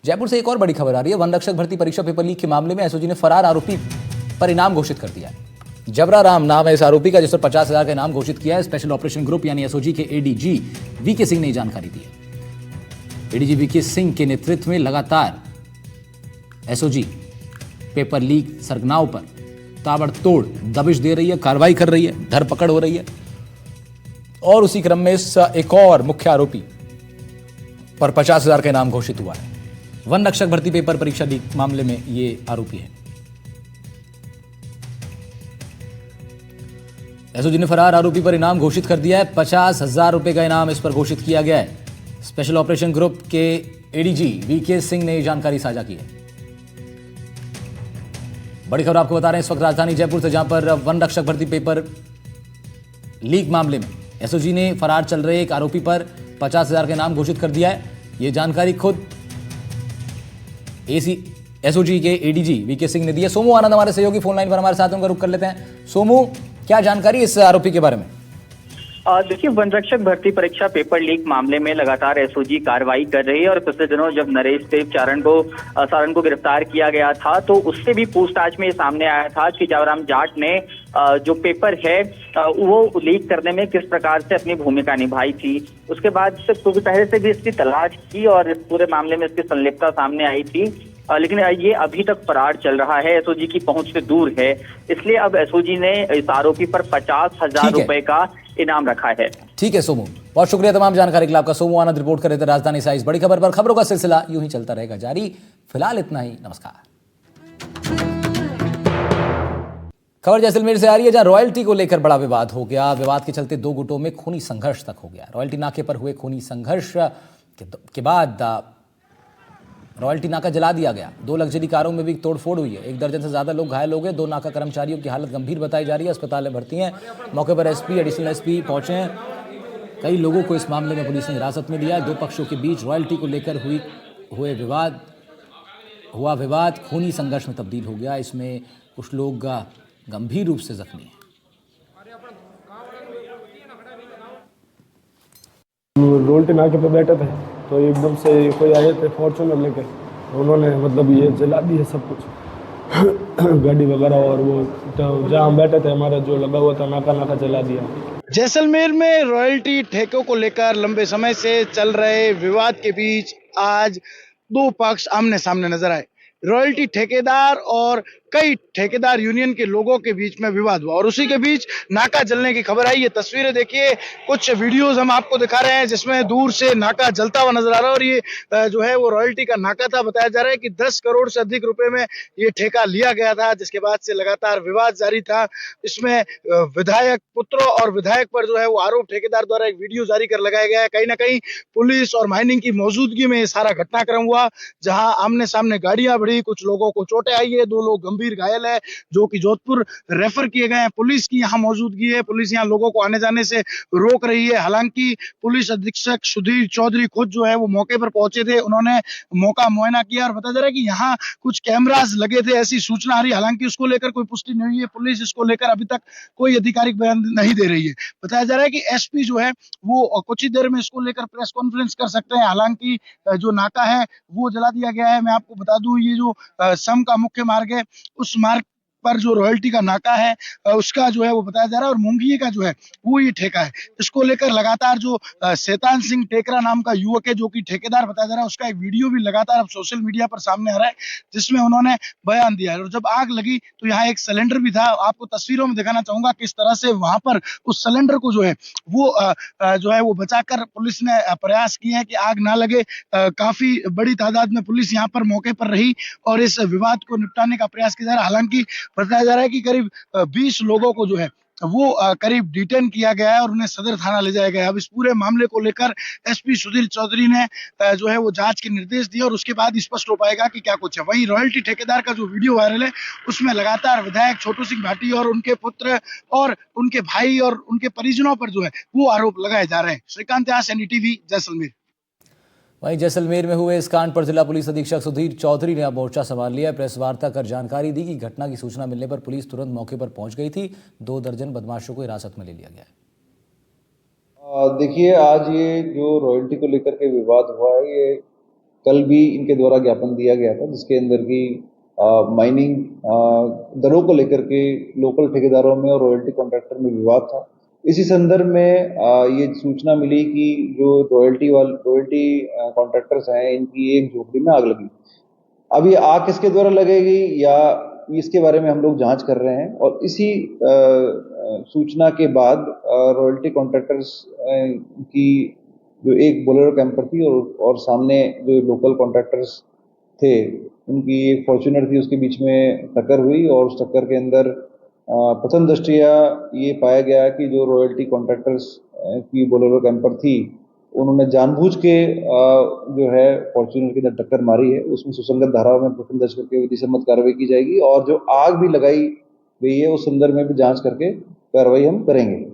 जयपुर से एक और बड़ी खबर आ रही है। वन रक्षक भर्ती परीक्षा पेपर लीक के मामले में एसओजी ने फरार आरोपी पर इनाम घोषित कर दिया है। जबरा राम नाम है इस आरोपी का, जिस पर 50,000 का इनाम घोषित किया है। स्पेशल ऑपरेशन ग्रुप यानी एसओजी के एडीजी वीके सिंह ने यह जानकारी दी है। एडीजी वीके सिंह के नेतृत्व में लगातार एसओजी पेपर लीक सरगनाओं पर ताबड़तोड़ दबिश दे रही है, कार्रवाई कर रही है, धरपकड़ हो रही है। और उसी क्रम में इस एक और मुख्य आरोपी पर 50,000 का इनाम घोषित हुआ है। वन रक्षक भर्ती पेपर परीक्षा लीक मामले में ये आरोपी है। एसओजी ने फरार आरोपी पर इनाम घोषित कर दिया है। 50,000 रुपए का इनाम इस पर घोषित किया गया है। स्पेशल ऑपरेशन ग्रुप के एडीजी वीके सिंह ने यह जानकारी साझा की है। बड़ी खबर आपको बता रहे हैं इस वक्त राजधानी जयपुर से, जहां पर वन रक्षक भर्ती पेपर लीक मामले में एसओजी ने फरार चल रहे एक आरोपी पर 50,000 का इनाम घोषित कर दिया है। यह जानकारी खुद एसओजी के एडीजी वीके सिंह ने दी है। सोमू आनंद हमारे सहयोगी फोन लाइन पर हमारे साथ, उनका रुख कर लेते हैं। सोमू, क्या जानकारी इस आरोपी के बारे में? देखिए, वन रक्षक भर्ती परीक्षा पेपर लीक मामले में लगातार एसओजी कार्रवाई कर रही है और पिछले दिनों जब नरेश देव सारण को गिरफ्तार किया गया था तो उससे भी पूछताछ में ये सामने आया था कि जयराम जाट ने जो पेपर है वो लीक करने में किस प्रकार से अपनी भूमिका निभाई थी। उसके बाद से पहले से भी इसकी तलाश की और इस पूरे मामले में इसकी संलिप्तता सामने आई थी, लेकिन ये अभी तक फरार चल रहा है, एसओजी की पहुंच से दूर है। इसलिए अब एसओजी ने इस आरोपी पर 50,000 रुपए का इनाम रखा है। ठीक है सोमू, बहुत शुक्रिया तमाम जानकारी के लिए आपका। सोमू आनंद रिपोर्ट कर रहे थे राजधानी से। इस बड़ी खबर पर खबरों का सिलसिला यूं ही चलता रहेगा जारी। फिलहाल इतना ही, नमस्कार। खबर जैसलमेर से आ रही है, जहां रॉयल्टी को लेकर बड़ा विवाद हो गया। विवाद के चलते दो गुटों में खूनी संघर्ष तक हो गया। रॉयल्टी नाके पर हुए खूनी संघर्ष के बाद रॉयल्टी नाका जला दिया गया। दो लग्जरी कारों में भी तोड़फोड़ हुई है। 1 दर्जन से ज्यादा लोग घायल हो गए। 2 नाका कर्मचारियों की हालत गंभीर बताई जा रही है, अस्पताल में भर्ती हैं। मौके पर एसपी, एडिशनल एसपी पहुंचे हैं। कई लोगों को इस मामले में पुलिस ने हिरासत में लिया है। दो पक्षों के बीच रॉयल्टी को लेकर हुआ विवाद खूनी संघर्ष में तब्दील हो गया। इसमें कुछ लोग गंभीर रूप से जख्मी हैं। रॉयल्टी नाके पे बैठे थे तो एकदम से कोई आए थे फॉर्च्यूनर लेकर, उन्होंने मतलब ये जला दिया सब कुछ गाड़ी वगैरह, और वो तो जहाँ हम बैठे थे हमारा जो लगा हुआ था नाका जला दिया। जैसलमेर में रॉयल्टी ठेकों को लेकर लंबे समय से चल रहे विवाद के बीच आज दो पक्ष आमने सामने नजर आए। रॉयल्टी ठेकेदार और कई ठेकेदार यूनियन के लोगों के बीच में विवाद हुआ और उसी के बीच नाका जलने की खबर आई। ये तस्वीरें देखिए, कुछ वीडियोस हम आपको दिखा रहे हैं जिसमें दूर से नाका जलता हुआ नजर आ रहा है और ये जो है वो रॉयल्टी का नाका था। बताया जा रहा है कि 10 करोड़ से अधिक रुपए में ये ठेका लिया गया था, जिसके बाद से लगातार विवाद जारी था। इसमें विधायक पुत्र और विधायक पर जो है वो आरोप ठेकेदार द्वारा एक वीडियो जारी कर लगाया गया है। कहीं ना कहीं पुलिस और माइनिंग की मौजूदगी में ये सारा घटनाक्रम हुआ, जहां आमने सामने गाड़ियां बढ़ी, कुछ लोगों को चोटें आई है, 2 लोग गंभीर घायल है जो कि जोधपुर रेफर किए गए हैं। पुलिस की यहाँ मौजूदगी है, पुलिस यहाँ लोगों को आने जाने से रोक रही है। हालांकि पुलिस अधीक्षक सुधीर चौधरी खुद जो है वो मौके पर पहुंचे थे, उन्होंने मौका मुआयना किया और बताया जा रहा है कि यहाँ कुछ कैमरास लगे थे, ऐसी सूचना आ रही है। हालांकि उसको लेकर कोई पुष्टि नहीं हुई है, पुलिस इसको लेकर अभी तक कोई आधिकारिक बयान नहीं दे रही है। बताया जा रहा है कि एसपी जो है वो कुछ ही देर में इसको लेकर प्रेस कॉन्फ्रेंस कर सकते हैं। हालांकि जो नाका है वो जला दिया गया है। मैं आपको बता दूं, ये जो सम का मुख्य मार्ग है, उस मार्ग पर जो रॉयल्टी का नाका है उसका जो है वो बताया जा रहा है और मुंगिये का जो है वो ये ठेका है। इसको लेकर लगातार जो शैतान सिंह टेकरा नाम का युवक है जो कि ठेकेदार बताया जा रहा है, उसका एक वीडियो भी लगातार अब सोशल मीडिया पर सामने आ रहा है जिसमें उन्होंने बयान दिया है। और जब आग लगी तो यहाँ एक सिलेंडर भी था, आपको तस्वीरों में दिखाना चाहूंगा किस तरह से वहां पर उस सिलेंडर को जो है वो बचाकर पुलिस ने प्रयास किए हैं कि आग ना लगे। काफी बड़ी तादाद में पुलिस यहाँ पर मौके पर रही और इस विवाद को निपटाने का प्रयास किया जा रहा है। हालांकि बताया जा रहा है कि करीब 20 लोगों को जो है वो करीब डिटेन किया गया है और उन्हें सदर थाना ले जाया गया है। अब इस पूरे मामले को लेकर एसपी सुधीर चौधरी ने जो है वो जांच के निर्देश दिए और उसके बाद स्पष्ट हो पाएगा कि क्या कुछ है। वहीं रॉयल्टी ठेकेदार का जो वीडियो वायरल है उसमें लगातार विधायक छोटू सिंह भाटी और उनके पुत्र और उनके भाई और उनके परिजनों पर जो है वो आरोप लगाए जा रहे हैं। श्रीकांत व्यास, एनडीटीवी, जैसलमेर। वहीं जैसलमेर में हुए इस कांड पर जिला पुलिस अधीक्षक सुधीर चौधरी ने अब मोर्चा संभाल लिया। प्रेस वार्ता कर जानकारी दी कि घटना की सूचना मिलने पर पुलिस तुरंत मौके पर पहुंच गई थी। 2 दर्जन बदमाशों को हिरासत में ले लिया गया है। देखिए, आज ये जो रॉयल्टी को लेकर के विवाद हुआ है, ये कल भी इनके द्वारा ज्ञापन दिया गया था, जिसके अंदर की माइनिंग दरों को लेकर के लोकल ठेकेदारों में और रॉयल्टी कॉन्ट्रैक्टर में विवाद था। इसी संदर्भ में ये सूचना मिली कि जो रॉयल्टी कॉन्ट्रैक्टर्स हैं, इनकी एक झोपड़ी में आग लगी। अब ये आग किसके द्वारा लगेगी या इसके बारे में हम लोग जांच कर रहे हैं, और इसी सूचना के बाद रॉयल्टी कॉन्ट्रैक्टर्स की जो एक बोलेरो कैंपर थी और सामने जो लोकल कॉन्ट्रैक्टर्स थे, उनकी एक फॉर्च्यूनर थी, उसके बीच में टक्कर हुई और उस टक्कर के अंदर प्रथम दृष्टया ये पाया गया कि जो रॉयल्टी कॉन्ट्रैक्टर्स की बोलेरो कैंपर थी, उन्होंने जानबूझ के जो है फॉर्च्यूनर के अंदर टक्कर मारी है। उसमें सुसंगत धाराओं में प्रकरण दर्ज करके विधि सम्मत कार्रवाई की जाएगी, और जो आग भी लगाई गई है उस संदर्भ में भी जांच करके कार्रवाई हम करेंगे।